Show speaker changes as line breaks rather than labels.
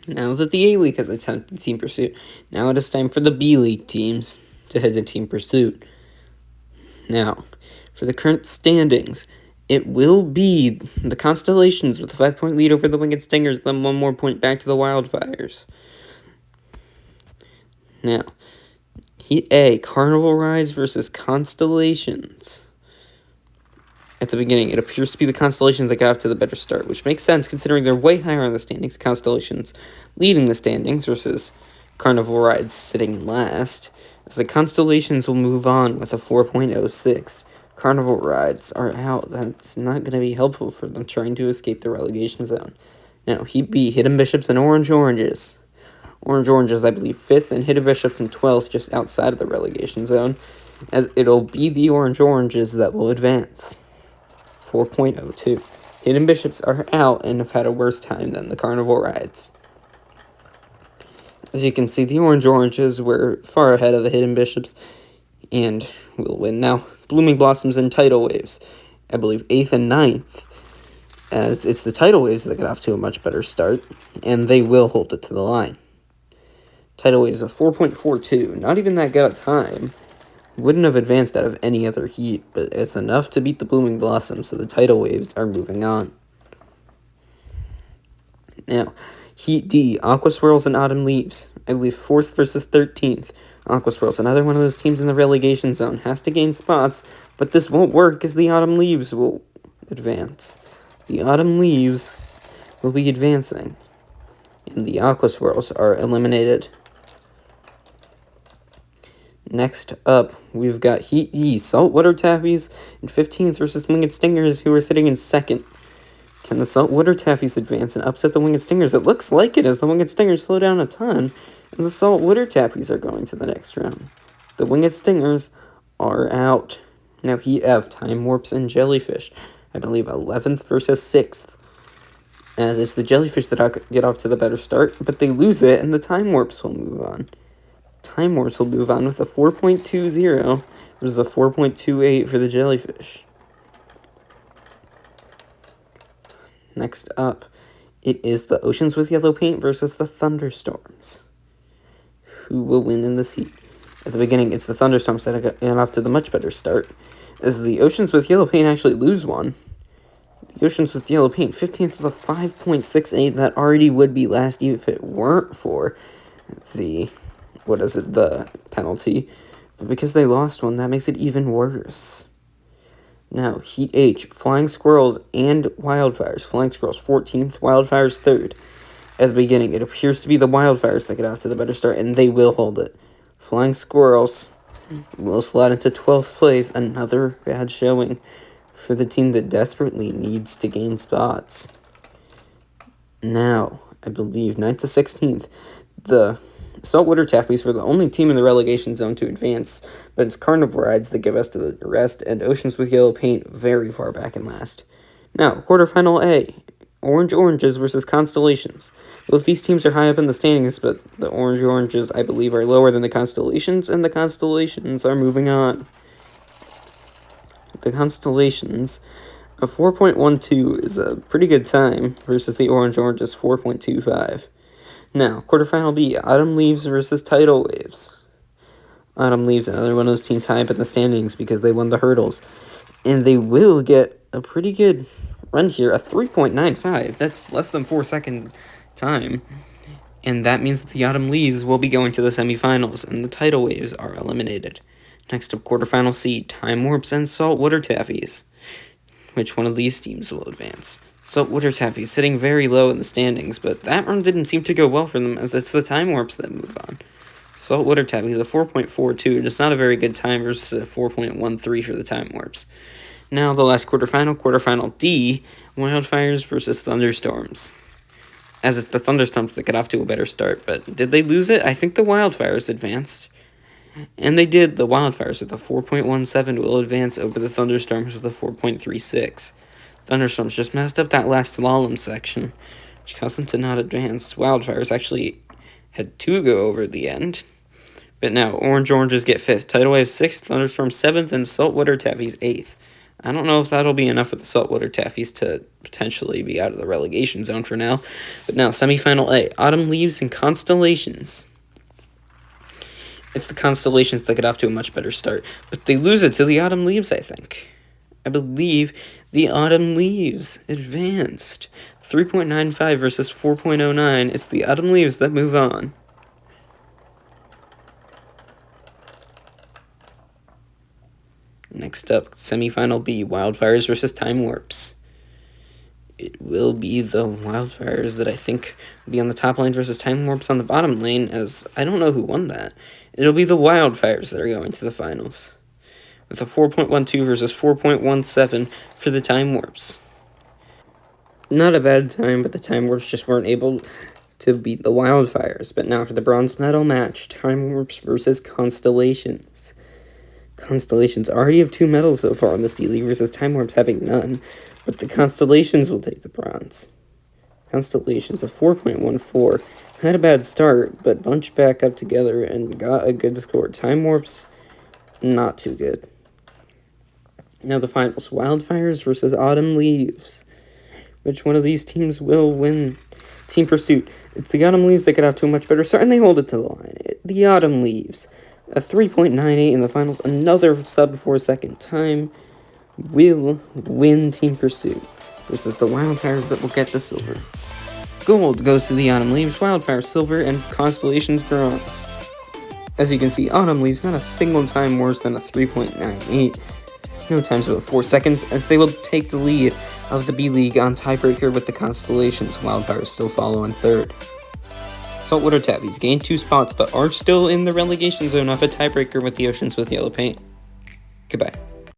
Now that the A-League has attempted Team Pursuit, now it is time for the B-League teams to head to Team Pursuit. Now, for the current standings, it will be the Constellations with a 5-point lead over the Winged Stingers, then 1 more point back to the Wildfires. Now, Heat A, Carnival Rise versus Constellations. At the beginning, it appears to be the Constellations that got off to the better start, which makes sense considering they're way higher on the standings. Constellations leading the standings versus Carnival Rides sitting last, as the Constellations will move on with a 4.06. Carnival Rides are out. That's not going to be helpful for them trying to escape the relegation zone. Now, Heat B, Hidden Bishops and Orange Oranges. Orange Oranges, I believe, 5th, and Hidden Bishops in 12th, just outside of the relegation zone, as it'll be the Orange Oranges that will advance. 4.02. Hidden Bishops are out and have had a worse time than the Carnival Rides. As you can see, the Orange Oranges were far ahead of the Hidden Bishops and will win. Now, Blooming Blossoms and Tidal Waves, I believe 8th and 9th, as it's the Tidal Waves that get off to a much better start, and they will hold it to the line. Tidal Waves of 4.42, not even that good a time. Wouldn't have advanced out of any other heat, but it's enough to beat the Blooming Blossoms, so the Tidal Waves are moving on. Now, Heat D, Aqua Swirls and Autumn Leaves. I believe 4th versus 13th. Aqua Swirls, another one of those teams in the relegation zone, has to gain spots, but this won't work as the Autumn Leaves will advance. The Autumn Leaves will be advancing, and the Aqua Swirls are eliminated. Next up, we've got Heat E, Saltwater Tappies, in 15th versus Winged Stingers, who are sitting in 2nd. Can the Saltwater Tappies advance and upset the Winged Stingers? It looks like it, as the Winged Stingers slow down a ton, and the Saltwater Tappies are going to the next round. The Winged Stingers are out. Now Heat F, Time Warps and Jellyfish, I believe 11th versus 6th. As it's the Jellyfish that get off to the better start, but they lose it, and the Time Warps will move on. Time Warps will move on with a 4.20 versus a 4.28 for the Jellyfish. Next up, it is the Oceans with Yellow Paint versus the Thunderstorms. Who will win in this heat? At the beginning, it's the Thunderstorms that got off to the much better start, as the Oceans with Yellow Paint actually lose one. The Oceans with Yellow Paint, 15th with a 5.68, that already would be last if it weren't for the penalty, but because they lost one, that makes it even worse. Now, Heat H, Flying Squirrels and Wildfires. Flying Squirrels 14th, Wildfires 3rd. At the beginning, it appears to be the Wildfires that get off to the better start, and they will hold it. Flying Squirrels will slide into 12th place, another bad showing for the team that desperately needs to gain spots. Now, I believe 9th to 16th, the Saltwater Tappies were the only team in the relegation zone to advance, but it's Carnival Rides that give us to the rest, and Oceans with Yellow Paint very far back in last. Now, quarterfinal A, Orange Oranges versus Constellations. Both these teams are high up in the standings, but the Orange Oranges, I believe, are lower than the Constellations, and the Constellations are moving on. The Constellations, a 4.12 is a pretty good time versus the Orange Oranges 4.25. Now, quarterfinal B, Autumn Leaves versus Tidal Waves. Autumn Leaves, another one of those teams high up in the standings because they won the hurdles. And they will get a pretty good run here, a 3.95. That's less than 4 second time. And that means that the Autumn Leaves will be going to the semifinals, and the Tidal Waves are eliminated. Next up, quarterfinal C, Time Warps and Saltwater Tappies. Which one of these teams will advance? Saltwater Tappies sitting very low in the standings, but that run didn't seem to go well for them, as it's the Time Warps that move on. Saltwater Tappies, a 4.42, just not a very good time versus a 4.13 for the Time Warps. Now the last quarterfinal D, Wildfires versus Thunderstorms. As it's the Thunderstorms that get off to a better start, but did they lose it? I think the Wildfires advanced. And they did. The Wildfires with a 4.17 will advance over the Thunderstorms with a 4.36. Thunderstorms just messed up that last slalom section, which caused them to not advance. Wildfires actually had 2 go over the end. But now, Orange Oranges get 5th, Tidal Wave 6th, Thunderstorm 7th, and Saltwater Tappies 8th. I don't know if that'll be enough for the Saltwater Taffies to potentially be out of the relegation zone for now. But now, semifinal A, Autumn Leaves and Constellations. It's the Constellations that get off to a much better start, but they lose it to the Autumn Leaves, I think. I believe the Autumn Leaves advanced. 3.95 versus 4.09. It's the Autumn Leaves that move on. Next up, semifinal B, Wildfires versus Time Warps. It will be the Wildfires that I think will be on the top lane versus Time Warps on the bottom lane, as I don't know who won that. It'll be the Wildfires that are going to the finals, with a 4.12 versus 4.17 for the Time Warps. Not a bad time, but the Time Warps just weren't able to beat the Wildfires. But now for the bronze medal match, Time Warps versus Constellations. Constellations already have 2 medals so far in this B-League versus Time Warps having none, but the Constellations will take the bronze. Constellations, a 4.14, had a bad start, but bunched back up together and got a good score. Time Warps, not too good. Now the finals, Wildfires versus Autumn Leaves. Which one of these teams will win? Team Pursuit. It's the Autumn Leaves that get off to a much better start, and they hold it to the line. The Autumn Leaves, a 3.98 in the finals, another sub-4 second time, will win Team Pursuit. This is the Wildfires that will get the silver. Gold goes to the Autumn Leaves, Wildfire silver, and Constellations bronze. As you can see, Autumn Leaves not a single time worse than a 3.98. No times about 4 seconds, as they will take the lead of the B-League on tiebreaker with the Constellations. Wildfires still follow in third. Saltwater Taffies gained 2 spots, but are still in the relegation zone off a tiebreaker with the Oceans with Yellow Paint. Goodbye.